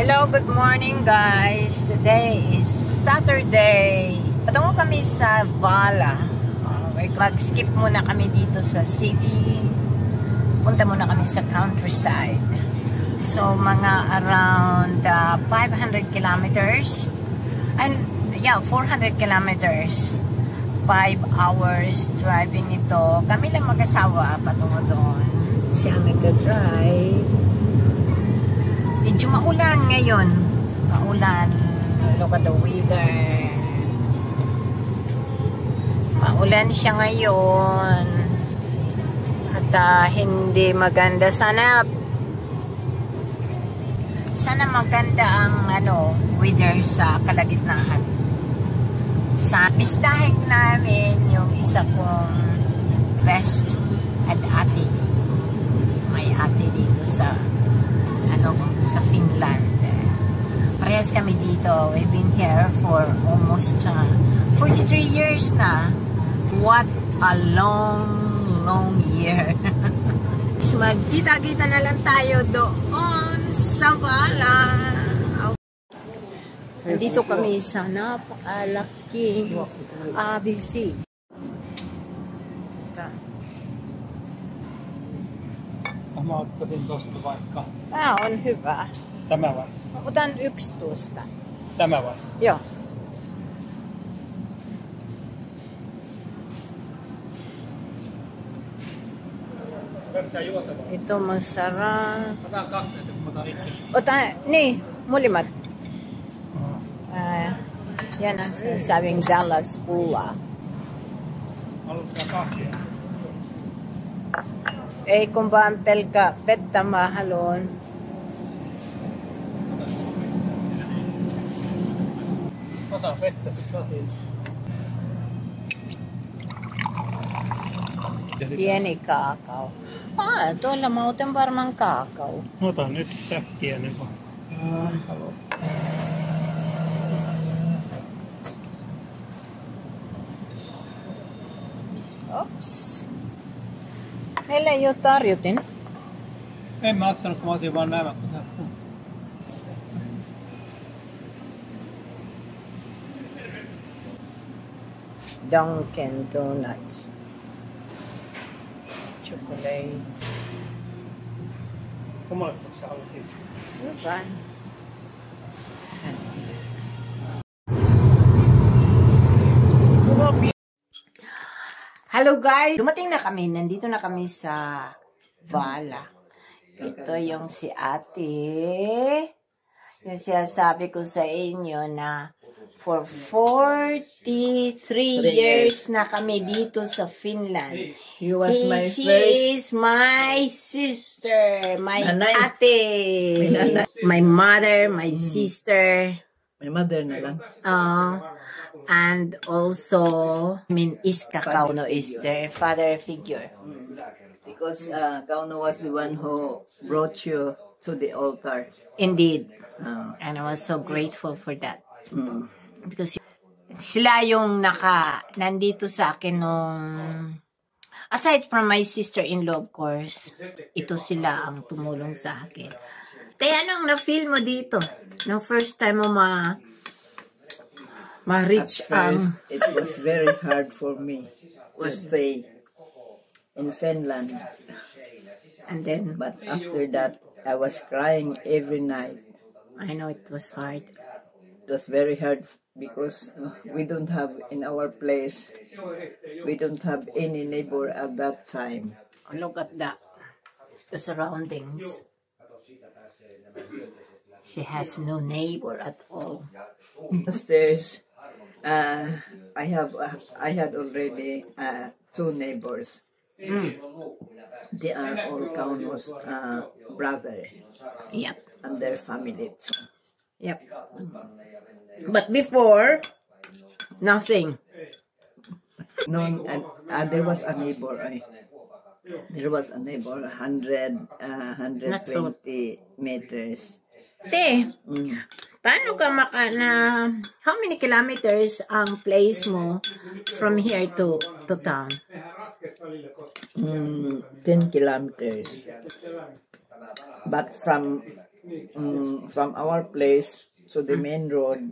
Hello, good morning guys. Today is Saturday. Patungo kami sa Vala. Mag-skip muna kami dito sa city. Punta muna kami sa countryside. So, mga around 500 kilometers. And, yeah, 400 kilometers. 5 hours driving ito. Kami lang mag-asawa patungo doon. Siya ang nagda-drive. Medyo maulan ngayon. Maulan. Look at the weather. Maulan siya ngayon. At hindi maganda. Sana maganda ang weather sa kalagitnaan. Bistahin namin yung isa kong best at ate. May ate dito sa Finland. Parehas kami dito. We've been here for almost 43 years na. What a long year. So, magkita-kita na lang tayo doon sa Vala. Nandito kami sa napakalaking ABC. Mä ottaisin tosta vaikka. Tää on hyvä. Tämä vai? Otan 11. Tämä vai? Joo. Ito masarap. Otan 2, että kun mä otan itse. Otan, niin, molemmat. Yan ang sinasabing Dallas Pula. Haluatko sä kahvia? Ei kun vaan pelkkä vettä mä haluan. Ota vettä sitten. Pieni kaakao. Tuolla mä otan varmaan kaakao. Ota nyt sitä pienen vaan. Ops. Meillä ei ole tarjotin. En mä ottanut, kun mä otin vaan nämä. Dunkin Donuts. Chocolate. Kummalle sä haluat isä? Hyvä. Hello guys! Dumating na kami. Nandito na kami sa Vala. Ito yung si ate. Yung sinasabi ko sa inyo na for 43 years na kami dito sa Finland. She was my She first. is my sister. My Nanay. ate. Nanay. My mother, my sister. My mother na lang. And also, Iska Kauno is their father figure. Because Kauno was the one who brought you to the altar. Indeed. And I was so grateful for that. Because sila yung nandito sa akin nung, aside from my sister-in-law, of course, ito sila ang tumulong sa akin. Kaya anong na-feel mo dito? Nung first time mo ma-reach First, it was very hard for me to stay in Finland. and then, But after that, I was crying every night. I know it was hard. It was very hard because we don't have in our place, we don't have any neighbor at that time. Look at the surroundings. She has no neighbor at all. Upstairs, I had already 2 neighbors. They are all Kauno's brother Yep. and their family too. Yep. But before, nothing. Noon, there was a neighbor. There was a neighbor 120 meters. Paano ka how many kilometers ang place mo from here to town? 10 kilometers. But from from our place to the main road,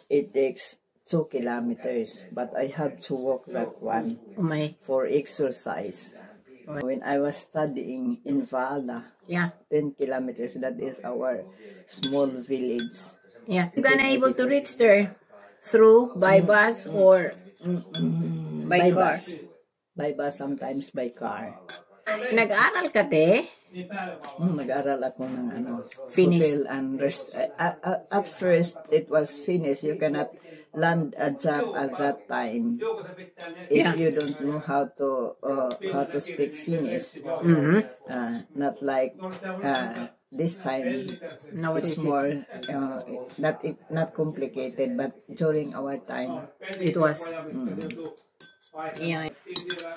it takes 2 kilometers. But I have to walk that one for exercise. When I was studying in Vala, 10 kilometers, that is our small village. Yeah. You're gonna able to reach there through by bus or by car? Bus. By bus, sometimes by car. Nag-aaral ka, te? Nag-aral ako ng Finish. hotel and at first, it was finished. You cannot land a job at that time if you don't know how to speak Finnish. Not like this time. No, It's more not complicated, but during our time, it was. Yeah.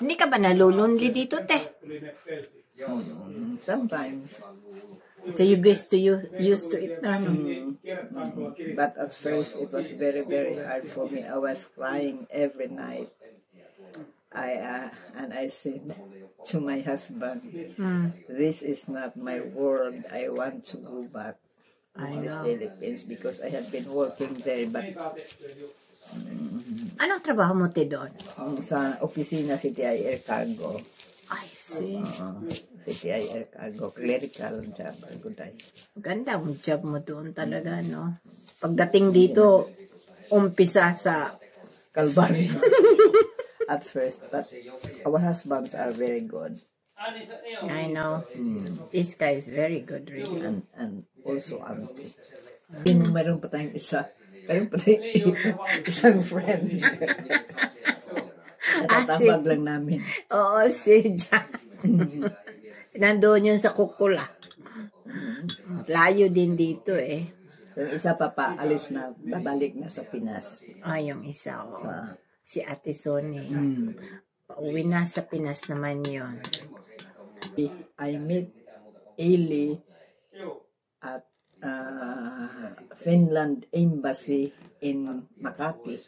Hindi ka ba nalulunli dito, te? sometimes. So you guys used to it na, no? But at first, it was very, very hard for me. I was crying every night. And I said to my husband, this is not my world. I want to go back to the Philippines because I had been working there. But Anong trabaho mo, te, doon? sa opisina CTI Air Cargo. I see. CTI Air Cargo, clerical job. Ganda ang job mo doon talaga, no? Pagdating dito, umpisa sa Calvary. At first, but our husbands are very good. I know. This guy is very good, really. And also auntie. Meron pa tayong isang friend. Natatabag lang namin. Oo, si Jack. Nandoon yun sa Kukula. Layo din dito, eh. Yung isa pa paalis na, babalik na sa Pinas. Yung isa, si Ate Sonny. Pauwi na sa Pinas naman yun. I met Eli at Finland Embassy in Makati.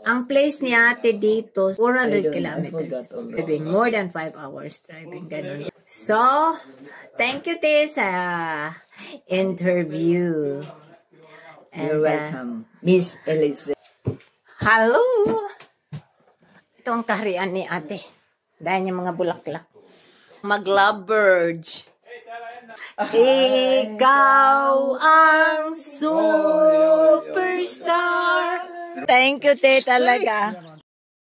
Ang place ni Ate dito, 400 kilometers. I forgot Driving, more than 5 hours driving. Ganun. So, thank you, te, sa interview. You're welcome. Miss Elise. Hello! Ito ang kaharian ni Ate. Dahil yung mga bulaklak. Mag-lovebirds. Ikaw ang superstar. Thank you, te, talaga.